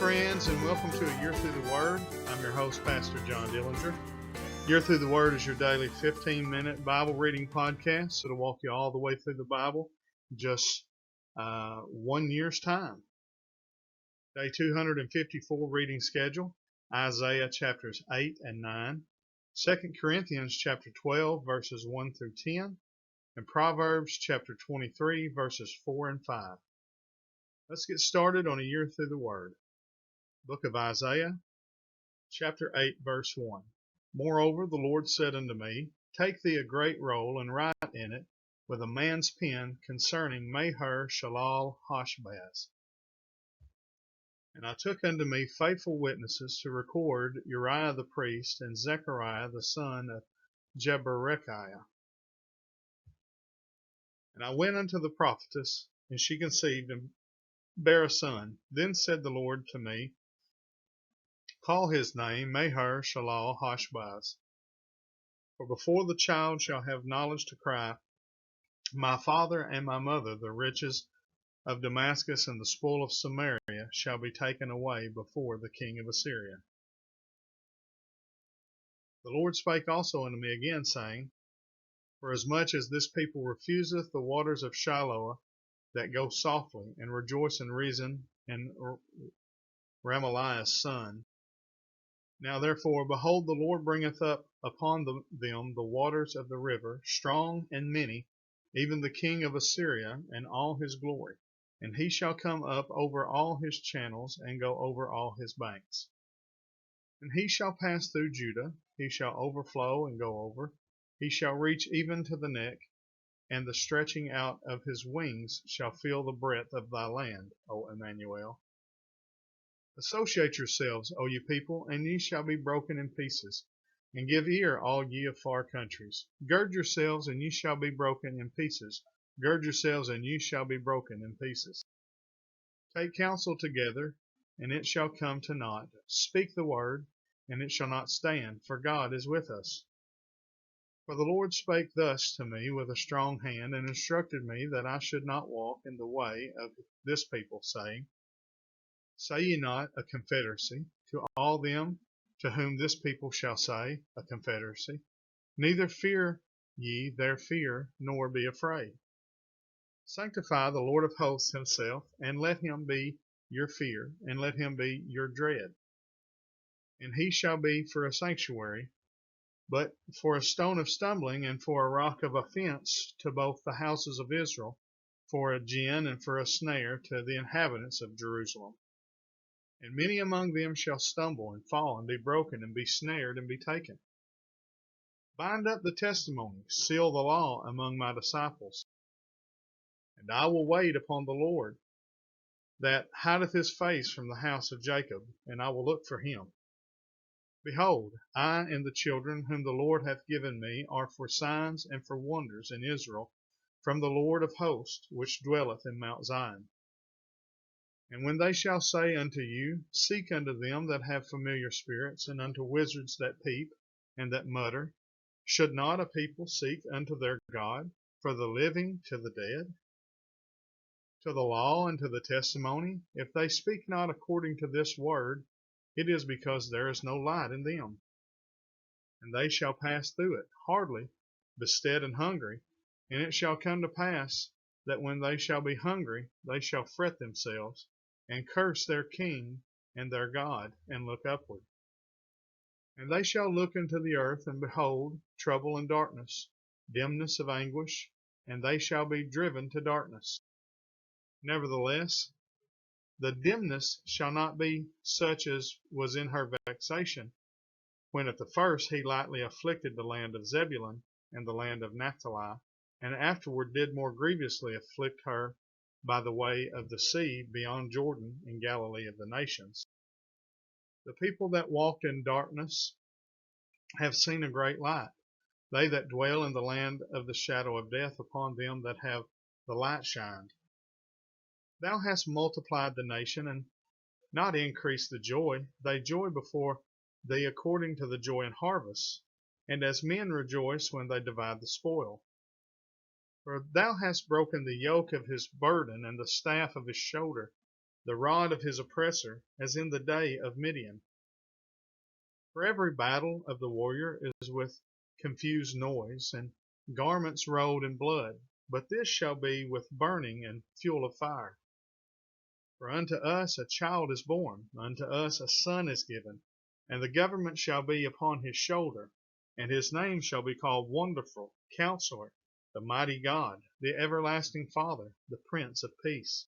friends, and welcome to A Year Through the Word. I'm your host, Pastor John Dillinger. Year Through the Word is your daily 15-minute Bible reading podcast. It'll walk you all the way through the Bible in just 1 year's time. Day 254 reading schedule, Isaiah chapters 8 and 9, 2 Corinthians chapter 12, verses 1 through 10, and Proverbs chapter 23, verses 4 and 5. Let's get started on A Year Through the Word. Book of Isaiah, chapter 8, verse 1. Moreover, the Lord said unto me, Take thee a great roll, and write in it with a man's pen concerning Maher-shalal-hash-baz. And I took unto me faithful witnesses to record Uriah the priest and Zechariah the son of Jeberechiah. And I went unto the prophetess, and she conceived and bare a son. Then said the Lord to me, Call his name Maher-shalal-hash-baz. For before the child shall have knowledge to cry, My father and my mother, the riches of Damascus and the spoil of Samaria shall be taken away before the king of Assyria. The Lord spake also unto me again, saying, Forasmuch as this people refuseth the waters of Shiloah that go softly, and rejoice in Rezin and Remaliah's son, Now therefore, behold, the Lord bringeth up upon them the waters of the river, strong and many, even the king of Assyria and all his glory. And he shall come up over all his channels, and go over all his banks. And he shall pass through Judah, he shall overflow and go over, he shall reach even to the neck, and the stretching out of his wings shall fill the breadth of thy land, O Emmanuel. Associate yourselves, O ye people, and ye shall be broken in pieces. And give ear, all ye of far countries. Gird yourselves, and ye shall be broken in pieces. Gird yourselves, and ye shall be broken in pieces. Take counsel together, and it shall come to naught. Speak the word, and it shall not stand, for God is with us. For the Lord spake thus to me with a strong hand, and instructed me that I should not walk in the way of this people, saying, Say ye not, a confederacy, to all them to whom this people shall say, a confederacy. Neither fear ye their fear, nor be afraid. Sanctify the Lord of hosts himself, and let him be your fear, and let him be your dread. And he shall be for a sanctuary, but for a stone of stumbling, and for a rock of offense to both the houses of Israel, for a gin and for a snare to the inhabitants of Jerusalem. And many among them shall stumble and fall and be broken and be snared and be taken. Bind up the testimony, seal the law among my disciples. And I will wait upon the Lord, that hideth his face from the house of Jacob, and I will look for him. Behold, I and the children whom the Lord hath given me are for signs and for wonders in Israel from the Lord of hosts, which dwelleth in Mount Zion. And when they shall say unto you, Seek unto them that have familiar spirits, and unto wizards that peep, and that mutter, should not a people seek unto their God, for the living to the dead? To the law and to the testimony, if they speak not according to this word, it is because there is no light in them. And they shall pass through it, hardly, bestead and hungry, and it shall come to pass that when they shall be hungry, they shall fret themselves, and curse their king and their God, and look upward. And they shall look into the earth, and behold, trouble and darkness, dimness of anguish, and they shall be driven to darkness. Nevertheless, the dimness shall not be such as was in her vexation, when at the first he lightly afflicted the land of Zebulun and the land of Naphtali, and afterward did more grievously afflict her by the way of the sea beyond Jordan in Galilee of the nations. The people that walked in darkness have seen a great light. They that dwell in the land of the shadow of death, upon them that have the light shined. Thou hast multiplied the nation, and not increased the joy. They joy before thee according to the joy in harvest, and as men rejoice when they divide the spoil. For thou hast broken the yoke of his burden, and the staff of his shoulder, the rod of his oppressor, as in the day of Midian. For every battle of the warrior is with confused noise, and garments rolled in blood, but this shall be with burning and fuel of fire. For unto us a child is born, unto us a son is given, and the government shall be upon his shoulder, and his name shall be called Wonderful, Counselor, the Mighty God, the Everlasting Father, the Prince of Peace.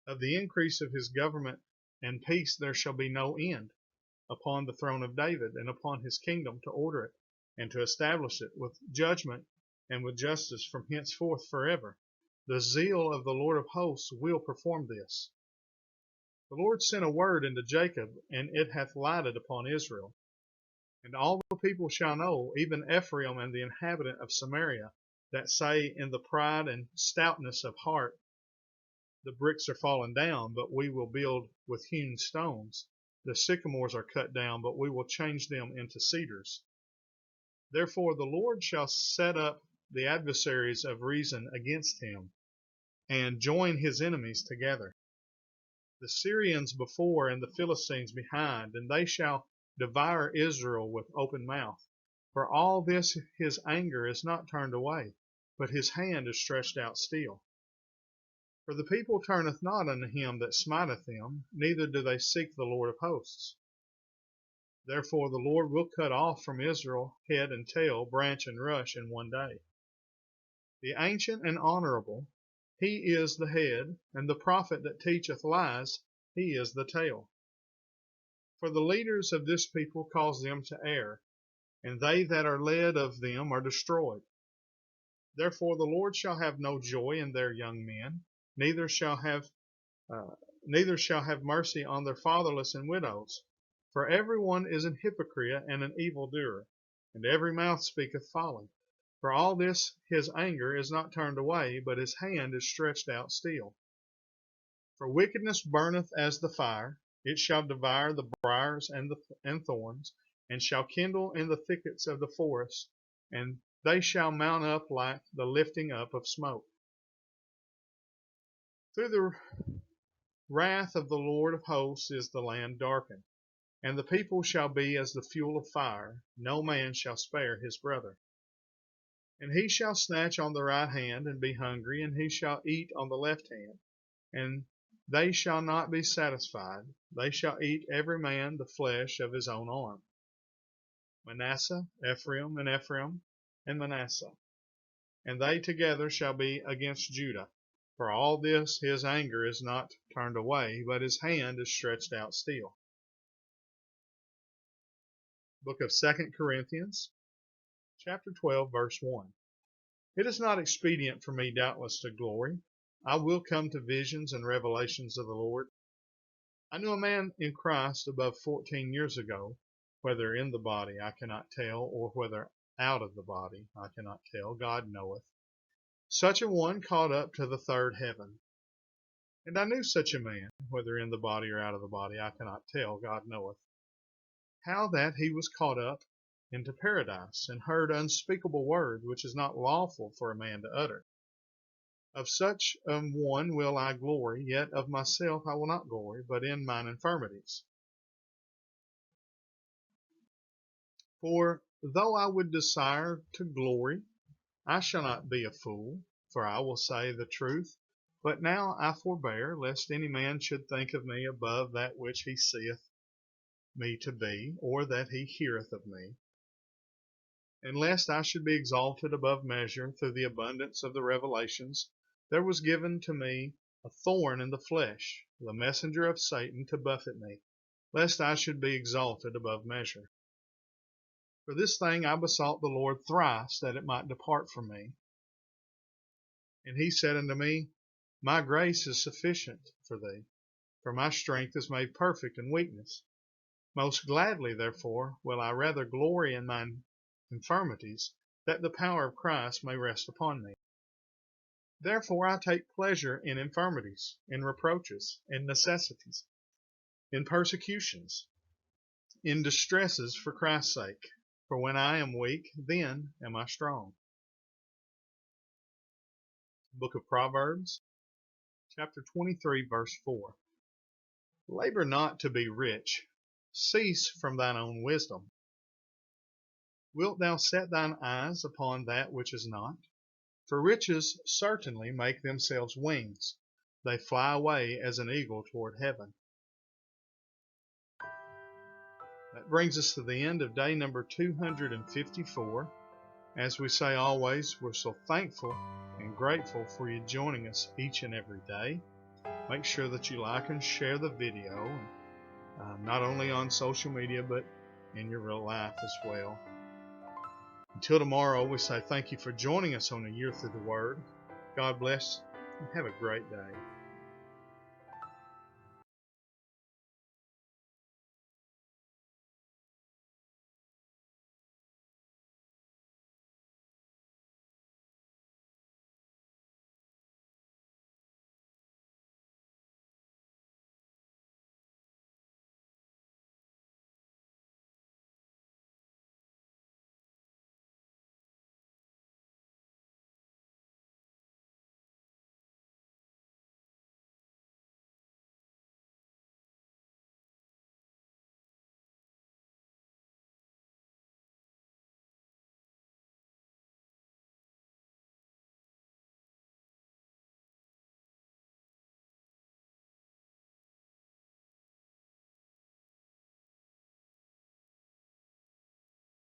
Of the increase of his government and peace there shall be no end, upon the throne of David and upon his kingdom, to order it and to establish it with judgment and with justice from henceforth forever. The zeal of the Lord of hosts will perform this. The Lord sent a word into Jacob, and it hath lighted upon Israel. And all the people shall know, even Ephraim and the inhabitant of Samaria, that say in the pride and stoutness of heart, the bricks are fallen down, but we will build with hewn stones. The sycamores are cut down, but we will change them into cedars. Therefore the Lord shall set up the adversaries of reason against him, and join his enemies together. The Syrians before and the Philistines behind, and they shall devour Israel with open mouth. For all this his anger is not turned away, but his hand is stretched out still. For the people turneth not unto him that smiteth them, neither do they seek the Lord of hosts. Therefore the Lord will cut off from Israel head and tail, branch and rush in one day. The ancient and honorable, he is the head, and the prophet that teacheth lies, he is the tail. For the leaders of this people cause them to err, and they that are led of them are destroyed. Therefore the Lord shall have no joy in their young men, neither shall have mercy on their fatherless and widows. For every one is an hypocrite and an evildoer, and every mouth speaketh folly. For all this his anger is not turned away, but his hand is stretched out still. For wickedness burneth as the fire, it shall devour the briars and thorns, and shall kindle in the thickets of the forest, and they shall mount up like the lifting up of smoke. Through the wrath of the Lord of hosts is the land darkened, and the people shall be as the fuel of fire, no man shall spare his brother. And he shall snatch on the right hand and be hungry, and he shall eat on the left hand, and they shall not be satisfied. They shall eat every man the flesh of his own arm. Manasseh, Ephraim, and Manasseh, and they together shall be against Judah. For all this his anger is not turned away, but his hand is stretched out still. Book of 2 Corinthians, chapter 12, verse 1. It is not expedient for me doubtless to glory. I will come to visions and revelations of the Lord. I knew a man in Christ above 14 years ago, whether in the body I cannot tell, or whether out of the body I cannot tell, God knoweth. Such a one caught up to the third heaven. And I knew such a man, whether in the body or out of the body I cannot tell, God knoweth, how that he was caught up into paradise, and heard unspeakable words which is not lawful for a man to utter. Of such one will I glory, yet of myself I will not glory, but in mine infirmities. For though I would desire to glory, I shall not be a fool, for I will say the truth. But now I forbear, lest any man should think of me above that which he seeth me to be, or that he heareth of me. And lest I should be exalted above measure through the abundance of the revelations, there was given to me a thorn in the flesh, the messenger of Satan to buffet me, lest I should be exalted above measure. For this thing I besought the Lord thrice, that it might depart from me. And he said unto me, My grace is sufficient for thee, for my strength is made perfect in weakness. Most gladly, therefore, will I rather glory in mine infirmities, that the power of Christ may rest upon me. Therefore I take pleasure in infirmities, in reproaches, in necessities, in persecutions, in distresses for Christ's sake. For when I am weak, then am I strong. Book of Proverbs, chapter 23, verse 4. Labor not to be rich. Cease from thine own wisdom. Wilt thou set thine eyes upon that which is not? For riches certainly make themselves wings. They fly away as an eagle toward heaven. That brings us to the end of day number 254. As we say always, we're so thankful and grateful for you joining us each and every day. Make sure that you like and share the video, not only on social media, but in your real life as well. Until tomorrow, we say thank you for joining us on A Year Through the Word. God bless and have a great day.